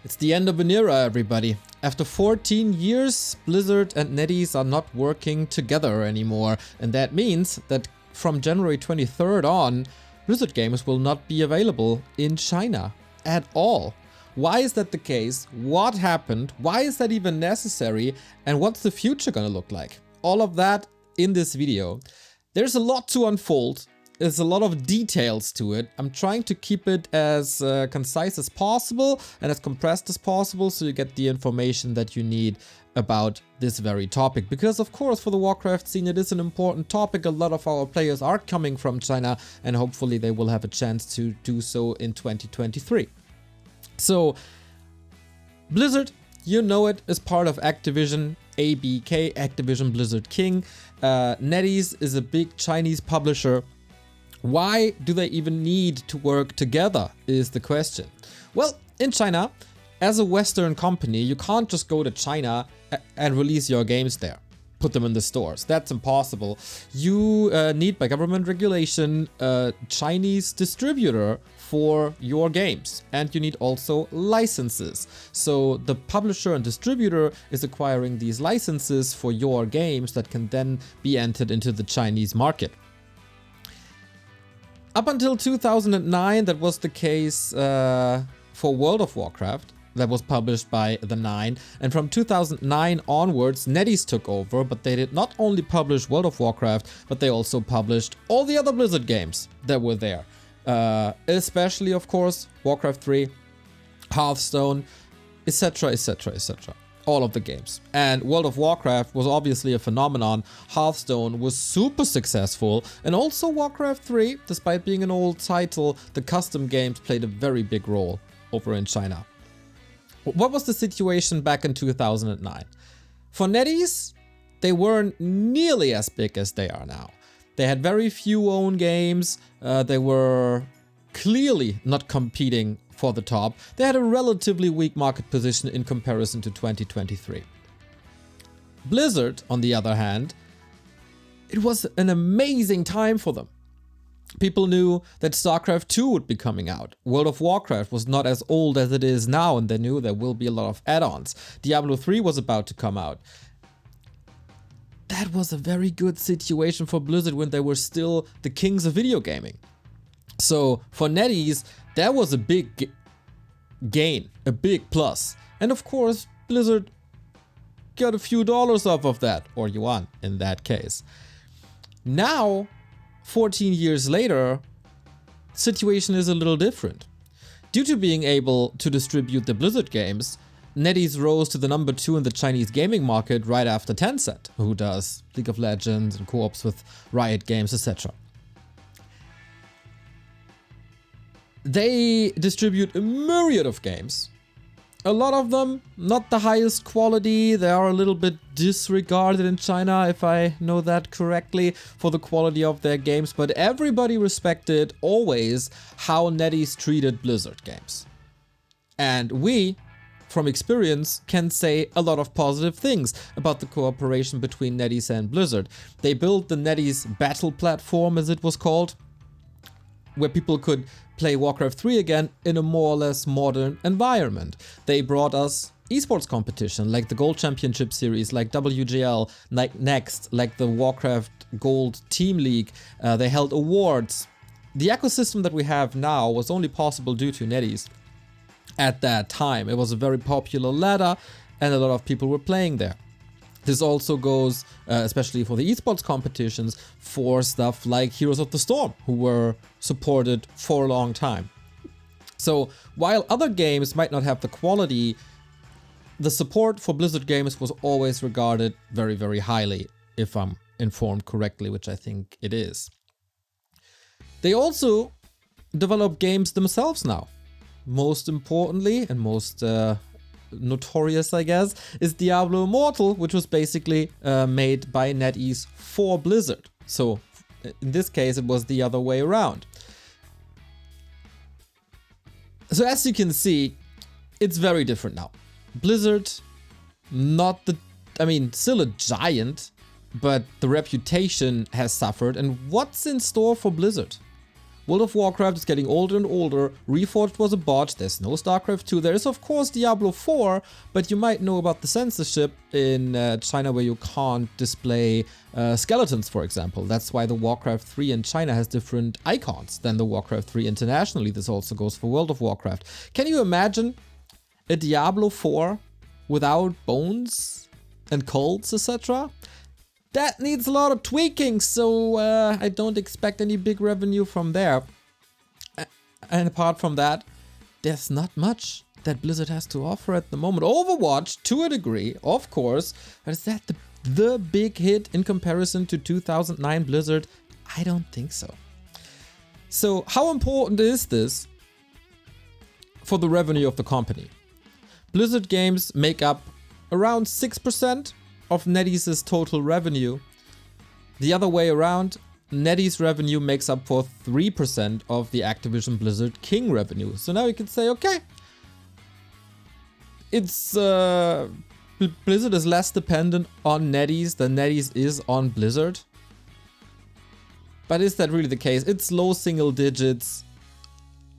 It's the end of an era, everybody. After 14 years, Blizzard and NetEase are not working together anymore, and that means that from January 23rd on, Blizzard games will not be available in China at all. Why is that the case? What happened? Why is that even necessary? And what's the future gonna look like? All of that in this video. There's a lot to unfold. There's a lot of details to it. I'm trying to keep it as concise as possible and as compressed as possible so you get the information that you need about this very topic. Because of course for the Warcraft scene it is an important topic. A lot of our players are coming from China and hopefully they will have a chance to do so in 2023. So Blizzard, you know it, is part of Activision, ABK, Activision Blizzard King. NetEase is a big Chinese publisher. Why do they even need to work together is the question. Well, in China, as a Western company, you can't just go to China and release your games there, put them in the stores. That's impossible. You need, by government regulation, a Chinese distributor for your games. And you need also licenses. So the publisher and distributor is acquiring these licenses for your games that can then be entered into the Chinese market. Up until 2009, that was the case for World of Warcraft. That was published by the Nine. And from 2009 onwards, NetEase took over, but they did not only publish World of Warcraft, but they also published all the other Blizzard games that were there. Especially, of course, Warcraft 3, Hearthstone, etc, etc, etc. All of the games. And World of Warcraft was obviously a phenomenon. Hearthstone was super successful. And also Warcraft 3, despite being an old title, the custom games played a very big role over in China. What was the situation back in 2009? For NetEase, they weren't nearly as big as they are now. They had very few own games. They were clearly not competing for the top. They had a relatively weak market position in comparison to 2023. Blizzard, on the other hand, it was an amazing time for them. People knew that StarCraft 2 would be coming out. World of Warcraft was not as old as it is now, and they knew there will be a lot of add-ons. Diablo 3 was about to come out. That was a very good situation for Blizzard when they were still the kings of video gaming. So for NetEase, that was a big gain, a big plus. And of course, Blizzard got a few dollars off of that, or yuan in that case. Now, 14 years later, situation is a little different. Due to being able to distribute the Blizzard games, NetEase rose to the number 2 in the Chinese gaming market right after Tencent, who does League of Legends and co-ops with Riot Games, etc. They distribute a myriad of games. A lot of them not the highest quality. They are a little bit disregarded in China, if I know that correctly, for the quality of their games. But everybody respected always how NetEase treated Blizzard games. And we, from experience, can say a lot of positive things about the cooperation between NetEase and Blizzard. They built the NetEase Battle platform, as it was called, where people could play Warcraft 3 again in a more or less modern environment. They brought us esports competition like the Gold Championship Series, like WGL, like Next, like the Warcraft Gold Team League. They held awards. The ecosystem that we have now was only possible due to NetEase at that time. It was a very popular ladder and a lot of people were playing there. This also goes, especially for the esports competitions, for stuff like Heroes of the Storm, who were supported for a long time. So while other games might not have the quality, the support for Blizzard games was always regarded very, very highly, if I'm informed correctly, which I think it is. They also develop games themselves now. Most importantly, and most notorious, I guess, is Diablo Immortal, which was basically made by NetEase for Blizzard. So in this case, it was the other way around. So as you can see, it's very different now. Blizzard, still a giant, but the reputation has suffered. And what's in store for Blizzard? World of Warcraft is getting older and older. Reforged was a botch. There's no StarCraft 2. There is of course Diablo 4, but you might know about the censorship in China where you can't display skeletons, for example. That's why the Warcraft 3 in China has different icons than the Warcraft 3 internationally. This also goes for World of Warcraft. Can you imagine a Diablo 4 without bones and cults, etc.? That needs a lot of tweaking, so I don't expect any big revenue from there. And apart from that, there's not much that Blizzard has to offer at the moment. Overwatch, to a degree, of course, but is that the big hit in comparison to 2009 Blizzard? I don't think so. So how important is this for the revenue of the company? Blizzard games make up around 6% of NetEase's total revenue. The other way around, NetEase revenue makes up for 3% of the Activision Blizzard King revenue. So now you can say, okay, it's Blizzard is less dependent on NetEase than NetEase is on Blizzard. But is that really the case? It's low single digits.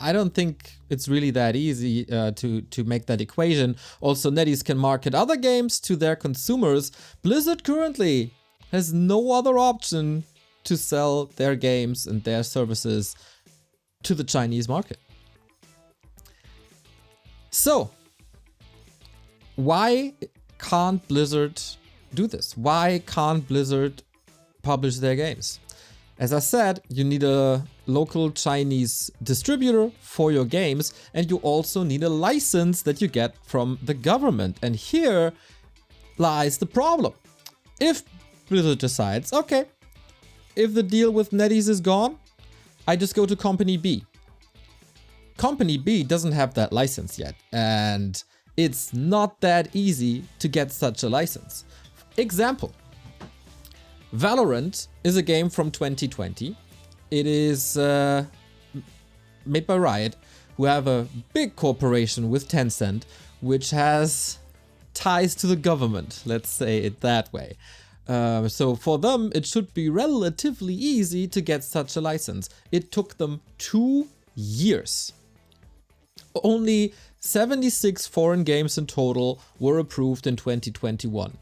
I don't think it's really that easy to make that equation. Also, NetEase can market other games to their consumers. Blizzard currently has no other option to sell their games and their services to the Chinese market. So, why can't Blizzard do this? Why can't Blizzard publish their games? As I said, you need a local Chinese distributor for your games, and you also need a license that you get from the government. And here lies the problem. If Blizzard decides, okay, if the deal with NetEase is gone, I just go to Company B. Company B doesn't have that license yet, and it's not that easy to get such a license. Example. Valorant is a game from 2020. It is made by Riot, who have a big corporation with Tencent, which has ties to the government, let's say it that way. So for them, it should be relatively easy to get such a license. It took them 2 years. Only 76 foreign games in total were approved in 2021.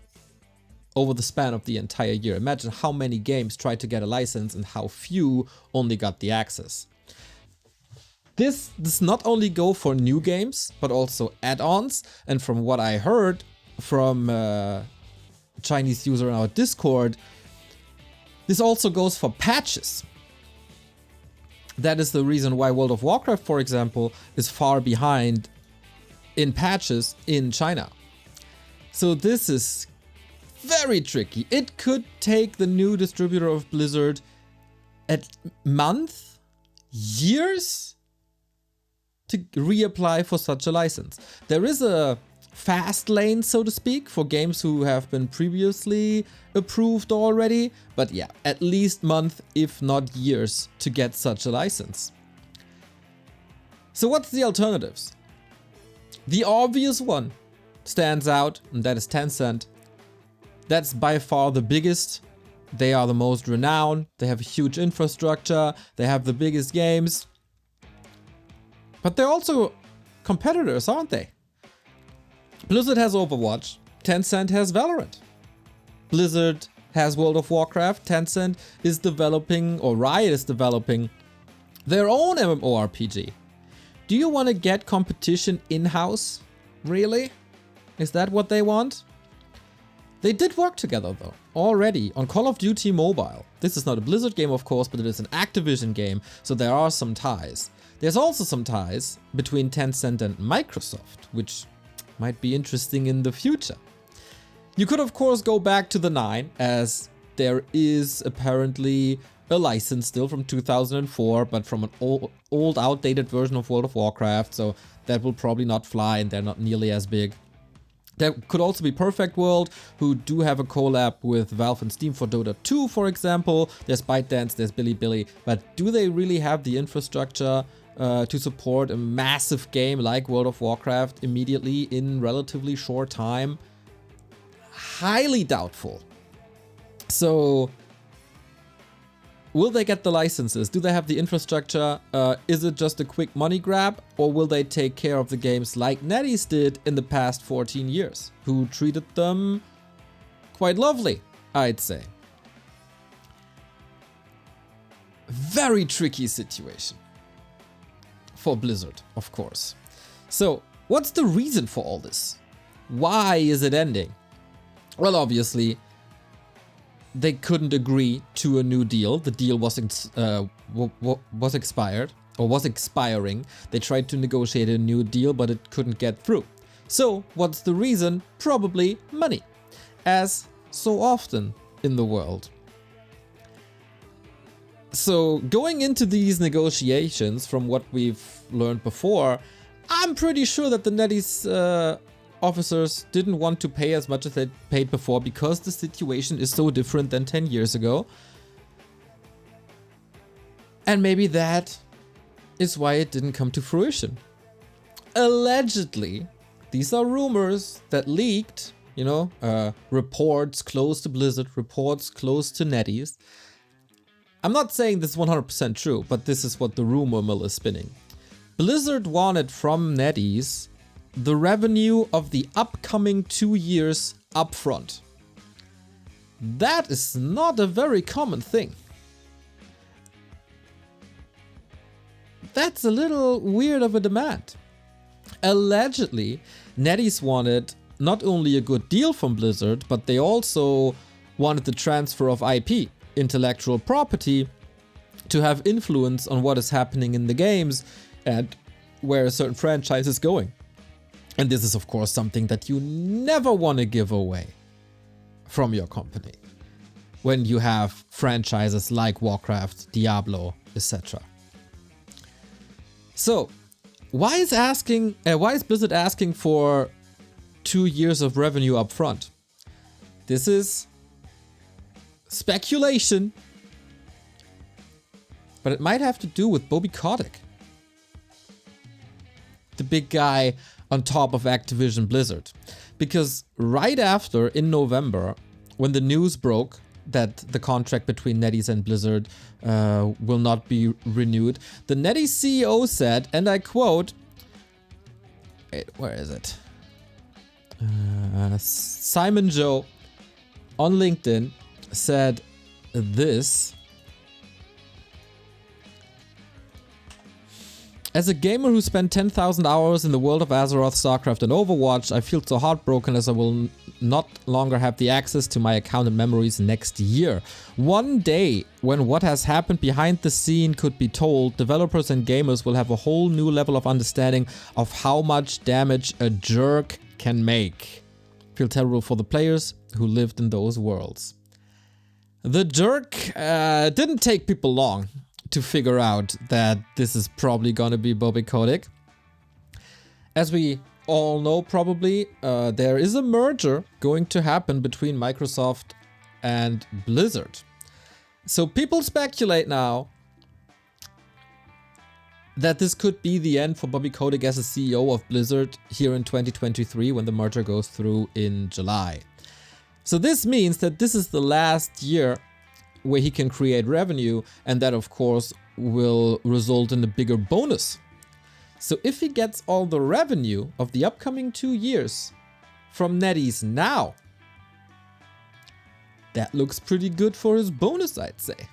Over the span of the entire year. Imagine how many games tried to get a license and how few only got the access. This does not only go for new games, but also add-ons. And from what I heard from a Chinese user in our Discord, this also goes for patches. That is the reason why World of Warcraft, for example, is far behind in patches in China. So this is very tricky. It could take the new distributor of Blizzard a month, years to reapply for such a license. There is a fast lane, so to speak, for games who have been previously approved already, but yeah, at least month, if not years, to get such a license. So what's the alternatives? The obvious one stands out, and that is Tencent. That's by far the biggest. They are the most renowned. They have a huge infrastructure. They have the biggest games. But they're also competitors, aren't they? Blizzard has Overwatch. Tencent has Valorant. Blizzard has World of Warcraft. Tencent is developing, or Riot is developing, their own MMORPG. Do you want to get competition in-house? Really? Is that what they want? They did work together though, already on Call of Duty Mobile. This is not a Blizzard game of course, but it is an Activision game, so there are some ties. There's also some ties between Tencent and Microsoft, which might be interesting in the future. You could of course go back to the 9, as there is apparently a license still from 2004, but from an old outdated version of World of Warcraft, so that will probably not fly and they're not nearly as big. There could also be Perfect World, who do have a collab with Valve and Steam for Dota 2, for example. There's ByteDance, there's Bilibili, but do they really have the infrastructure to support a massive game like World of Warcraft immediately in relatively short time? Highly doubtful. So Will they get the licenses? Do they have the infrastructure? Is it just a quick money grab? Or will they take care of the games like NetEase did in the past 14 years? Who treated them quite lovely, I'd say. Very tricky situation for Blizzard, of course. So, what's the reason for all this? Why is it ending? Well, obviously, they couldn't agree to a new deal. The deal was expired, or was expiring. They tried to negotiate a new deal, but it couldn't get through. So, what's the reason? Probably money, as so often in the world. So, going into these negotiations, from what we've learned before, I'm pretty sure that the NetEase officers didn't want to pay as much as they paid before, because the situation is so different than 10 years ago. And maybe that is why it didn't come to fruition. Allegedly, these are rumors that leaked, you know, reports close to Blizzard, reports close to NetEase. I'm not saying this is 100% true, but this is what the rumor mill is spinning. Blizzard wanted from NetEase the revenue of the upcoming 2 years upfront. That is not a very common thing. That's a little weird of a demand. Allegedly, NetEase wanted not only a good deal from Blizzard, but they also wanted the transfer of IP, intellectual property, to have influence on what is happening in the games and where a certain franchise is going. And this is, of course, something that you never want to give away from your company when you have franchises like Warcraft, Diablo, etc. So, why is Blizzard asking for 2 years of revenue up front? This is speculation, but it might have to do with Bobby Kotick, the big guy on top of Activision Blizzard. Because right after, in November, when the news broke that the contract between NetEase and Blizzard will not be renewed, the NetEase CEO said, and I quote, where is it? Simon Joe on LinkedIn said this: "As a gamer who spent 10,000 hours in the world of Azeroth, StarCraft and Overwatch, I feel so heartbroken as I will not longer have the access to my account and memories next year. One day, when what has happened behind the scene could be told, developers and gamers will have a whole new level of understanding of how much damage a jerk can make. Feel terrible for the players who lived in those worlds." The jerk didn't take people long to figure out that this is probably gonna be Bobby Kotick. As we all know, probably, there is a merger going to happen between Microsoft and Blizzard. So people speculate now that this could be the end for Bobby Kotick as a CEO of Blizzard here in 2023 when the merger goes through in July. So this means that this is the last year where he can create revenue, and that of course will result in a bigger bonus. So if he gets all the revenue of the upcoming 2 years from NetEase now, that looks pretty good for his bonus, I'd say.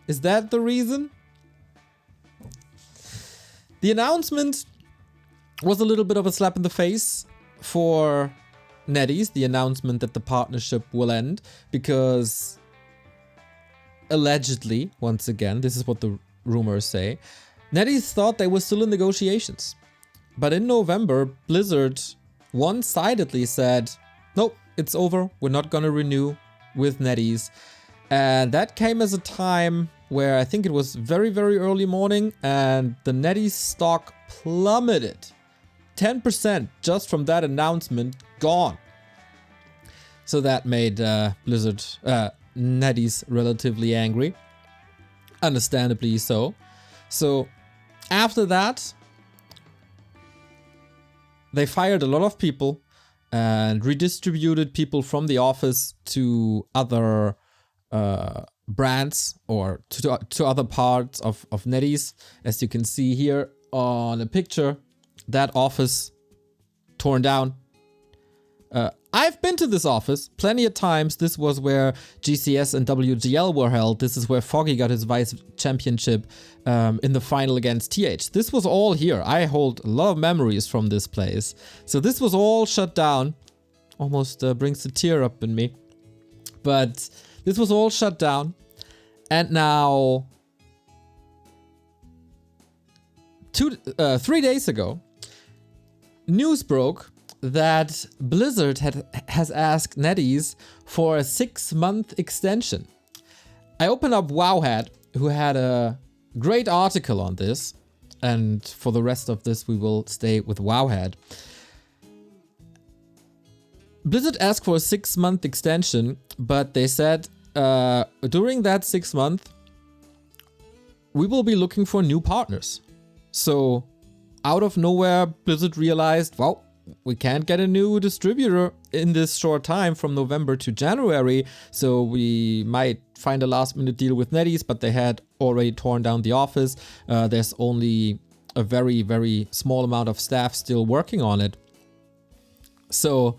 Is that the reason? The announcement was a little bit of a slap in the face for NetEase, the announcement that the partnership will end, because allegedly, once again, this is what the rumors say, NetEase thought they were still in negotiations. But in November, Blizzard one-sidedly said, nope, it's over, we're not gonna renew with NetEase. And that came as a time where I think it was very, very early morning and the NetEase stock plummeted. 10% just from that announcement gone. So that made NetEase relatively angry. Understandably so. So after that, they fired a lot of people and redistributed people from the office to other brands or to other parts of NetEase. As you can see here on a picture, that office torn down. I've been to this office plenty of times. This was where GCS and WGL were held. This is where Foggy got his vice championship in the final against TH. This was all here. I hold a lot of memories from this place. So this was all shut down. Almost brings a tear up in me. But this was all shut down. And now, 3 days ago, news broke that Blizzard has asked NetEase for a 6-month extension. I opened up Wowhead, who had a great article on this, and for the rest of this we will stay with Wowhead. Blizzard asked for a 6-month extension, but they said during that 6 month we will be looking for new partners. So out of nowhere, Blizzard realized, well, we can't get a new distributor in this short time from November to January, so we might find a last-minute deal with NetEase, but they had already torn down the office. There's only a very, very small amount of staff still working on it. So,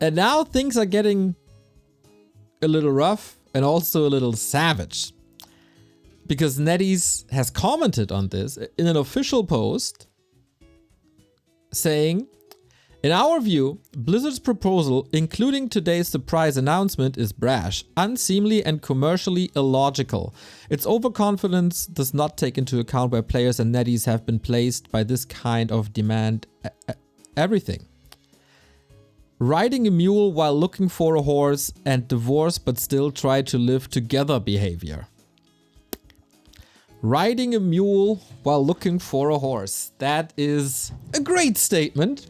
and now things are getting a little rough and also a little savage, because NetEase has commented on this in an official post saying, in our view, Blizzard's proposal, including today's surprise announcement, is brash, unseemly, and commercially illogical. Its overconfidence does not take into account where players and NetEase have been placed by this kind of demand everything. Riding a mule while looking for a horse and divorce but still try to live together behavior. Riding a mule while looking for a horse. That is a great statement.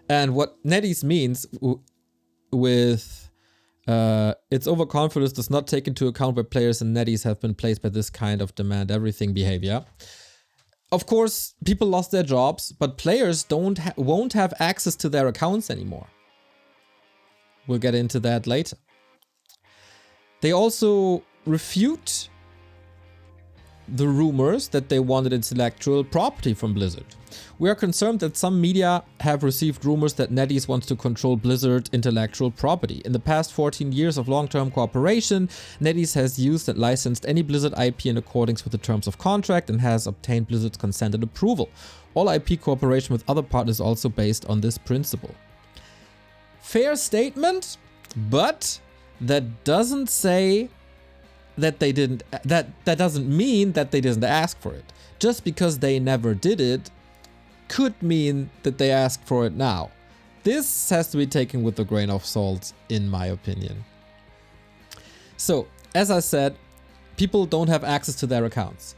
And what NetEase means with its overconfidence does not take into account where players and NetEase have been placed by this kind of demand everything behavior. Of course, people lost their jobs, but players won't have access to their accounts anymore. We'll get into that later. They also refute the rumors that they wanted intellectual property from Blizzard. We are concerned that some media have received rumors that NetEase wants to control Blizzard intellectual property. In the past 14 years of long-term cooperation, NetEase has used and licensed any Blizzard IP in accordance with the terms of contract and has obtained Blizzard's consent and approval. All IP cooperation with other partners is also based on this principle. Fair statement, but that doesn't say that they didn't, that doesn't mean that they didn't ask for it. Just because they never did it could mean that they asked for it now. This has to be taken with a grain of salt, in my opinion. So, as I said, people don't have access to their accounts.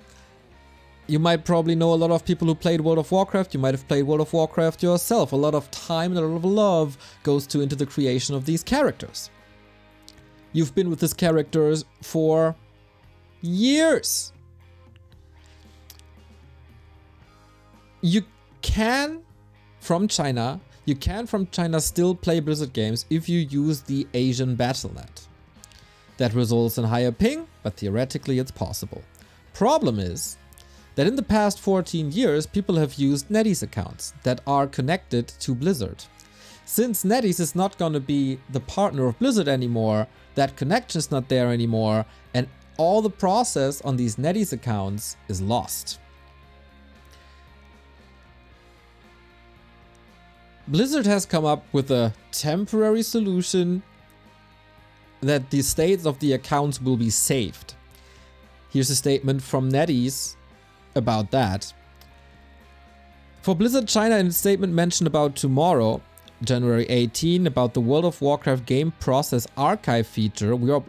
You might probably know a lot of people who played World of Warcraft. You might have played World of Warcraft yourself. A lot of time and a lot of love goes into the creation of these characters. You've been with these characters for years. You can from China still play Blizzard games if you use the Asian Battle.net. That results in higher ping, but theoretically it's possible. Problem is that in the past 14 years, people have used NetEase accounts that are connected to Blizzard. Since NetEase is not going to be the partner of Blizzard anymore, that connection is not there anymore, and all the process on these NetEase accounts is lost. Blizzard has come up with a temporary solution that the states of the accounts will be saved. Here's a statement from NetEase about that. For Blizzard China, in a statement mentioned about tomorrow, January 18, about the World of Warcraft game process archive feature, we are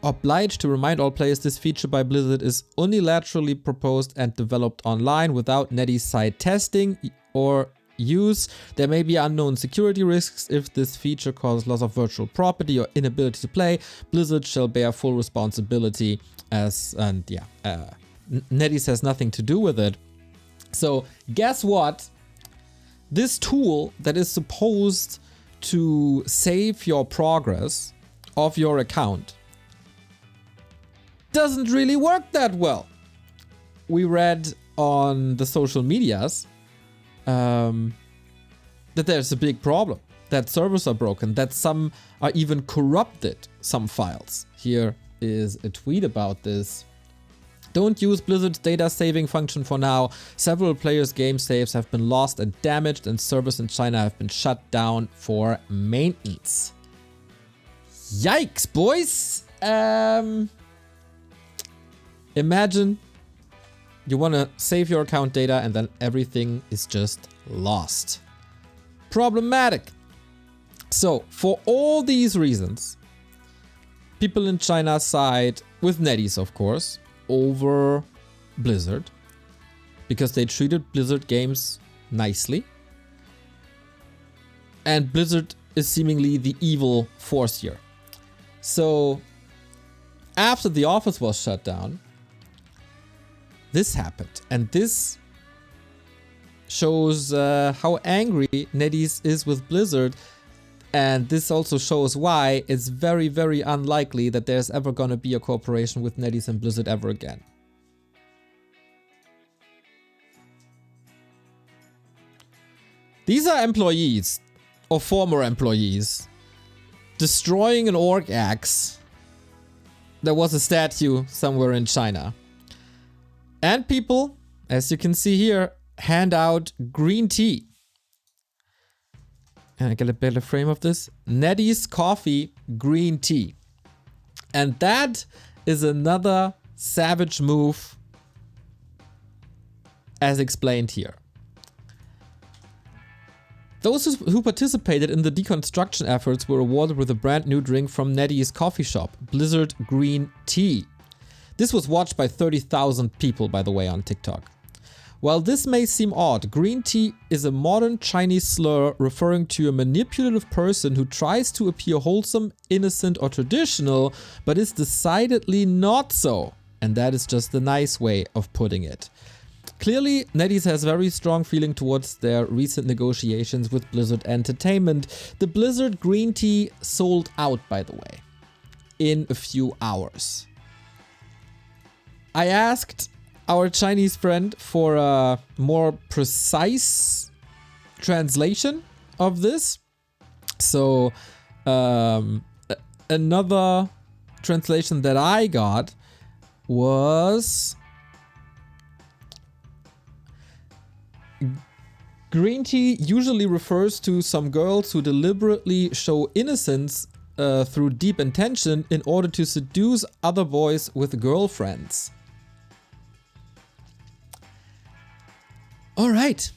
obliged to remind all players this feature by Blizzard is unilaterally proposed and developed online without NetEase side testing or use. There may be unknown security risks if this feature causes loss of virtual property or inability to play. Blizzard shall bear full responsibility NetEase has nothing to do with it. So guess what? This tool that is supposed to save your progress of your account doesn't really work that well. We read on the social medias that there's a big problem, that servers are broken, that some are even corrupted, some files. Here is a tweet about this. Don't use Blizzard's data saving function for now. Several players' game saves have been lost and damaged, and servers in China have been shut down for maintenance. Yikes, boys! Imagine you want to save your account data and then everything is just lost. Problematic. So, for all these reasons, people in China side with NetEase, of course, over Blizzard, because they treated Blizzard games nicely. And Blizzard is seemingly the evil force here. So, after the office was shut down, this happened. And this shows how angry NetEase is with Blizzard. And this also shows why it's very, very unlikely that there's ever going to be a cooperation with NetEase and Blizzard ever again. These are employees, or former employees, destroying an orc axe. There was a statue somewhere in China. And people, as you can see here, hand out green tea. And I get a better frame of this. NetEase coffee, green tea. And that is another savage move as explained here. Those who participated in the deconstruction efforts were awarded with a brand new drink from NetEase coffee shop, Blizzard Green Tea. This was watched by 30,000 people, by the way, on TikTok. While this may seem odd, green tea is a modern Chinese slur referring to a manipulative person who tries to appear wholesome, innocent, or traditional, but is decidedly not so. And that is just the nice way of putting it. Clearly, NetEase has very strong feeling towards their recent negotiations with Blizzard Entertainment. The Blizzard green tea sold out, by the way, in a few hours. I asked our Chinese friend for a more precise translation of this. So another translation that I got was green tea usually refers to some girls who deliberately show innocence through deep intention in order to seduce other boys with girlfriends. All right.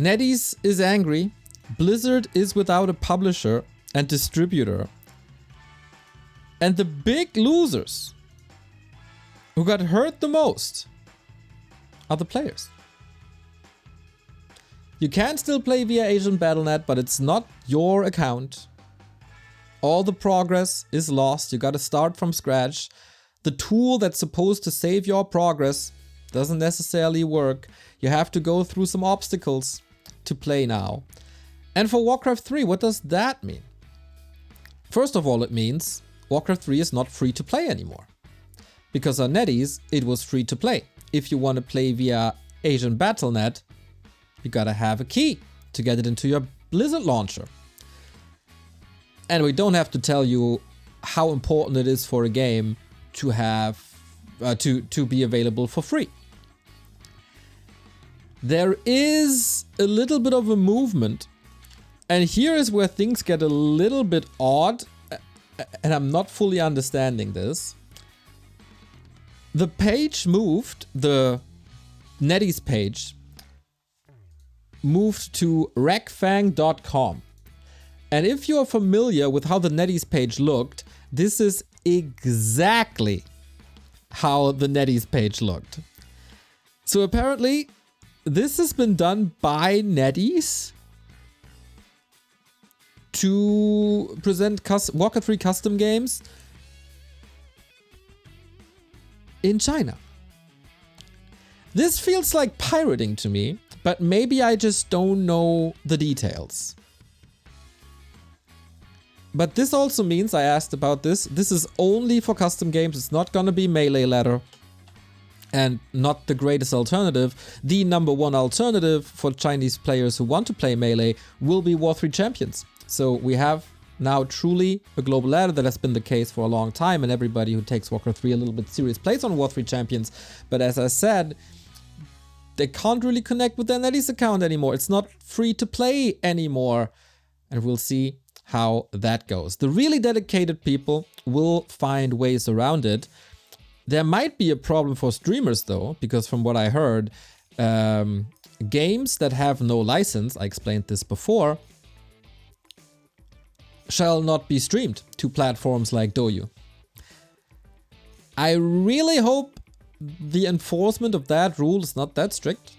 NetEase is angry. Blizzard is without a publisher and distributor. And the big losers who got hurt the most are the players. You can still play via Asian Battle.net, but it's not your account. All the progress is lost. You gotta start from scratch. The tool that's supposed to save your progress doesn't necessarily work. You have to go through some obstacles to play now. And for Warcraft 3, what does that mean? First of all, it means Warcraft 3 is not free to play anymore. Because on NetEase, it was free to play. If you want to play via Asian Battle.net, you gotta have a key to get it into your Blizzard launcher. And we don't have to tell you how important it is for a game to have to be available for free. There is a little bit of a movement, and here is where things get a little bit odd, and I'm not fully understanding this. The page moved, the NetEase page moved to recfang.com. And if you're familiar with how the NetEase page looked, this is exactly how the NetEase page looked. So apparently, this has been done by NetEase to present Warcraft 3 custom games in China. This feels like pirating to me, but maybe I just don't know the details. But this also means, I asked about this, this is only for custom games. It's not gonna be Melee ladder. And not the greatest alternative. The #1 alternative for Chinese players who want to play Melee will be War3 Champions. So we have now truly a global ladder. That has been the case for a long time, and everybody who takes Warcraft 3 a little bit serious plays on War3 Champions. But as I said, they can't really connect with their NetEase account anymore. It's not free to play anymore. And we'll see how that goes. The really dedicated people will find ways around it. There might be a problem for streamers though, because from what I heard, games that have no license, I explained this before, shall not be streamed to platforms like Douyu. I really hope the enforcement of that rule is not that strict.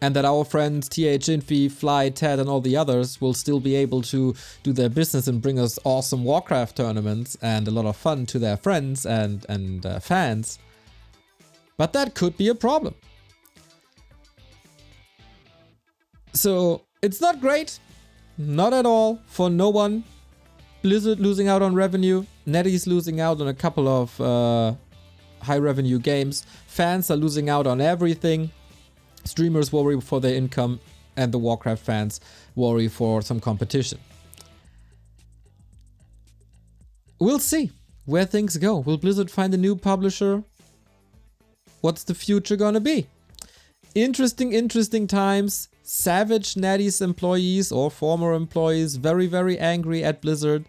And that our friends TH Infi, Fly, Ted and all the others will still be able to do their business and bring us awesome Warcraft tournaments and a lot of fun to their friends and fans. But that could be a problem. So it's not great. Not at all for no one. Blizzard losing out on revenue. NetEase losing out on a couple of high revenue games. Fans are losing out on everything. Streamers worry for their income, and the Warcraft fans worry for some competition. We'll see where things go. Will Blizzard find a new publisher? What's the future gonna be? Interesting times. Savage NetEase employees or former employees very angry at Blizzard.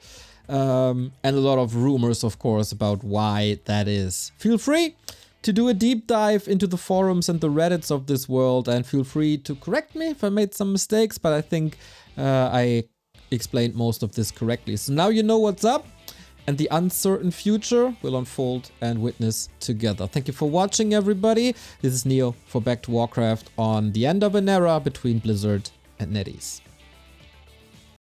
And a lot of rumors, of course, about why that is. Feel free to do a deep dive into the forums and the Reddits of this world, and feel free to correct me if I made some mistakes, but I think I explained most of this correctly. So now you know what's up, and the uncertain future will unfold and witness together. Thank you for watching, everybody. This is Neo for Back to Warcraft on the end of an era between Blizzard and NetEase.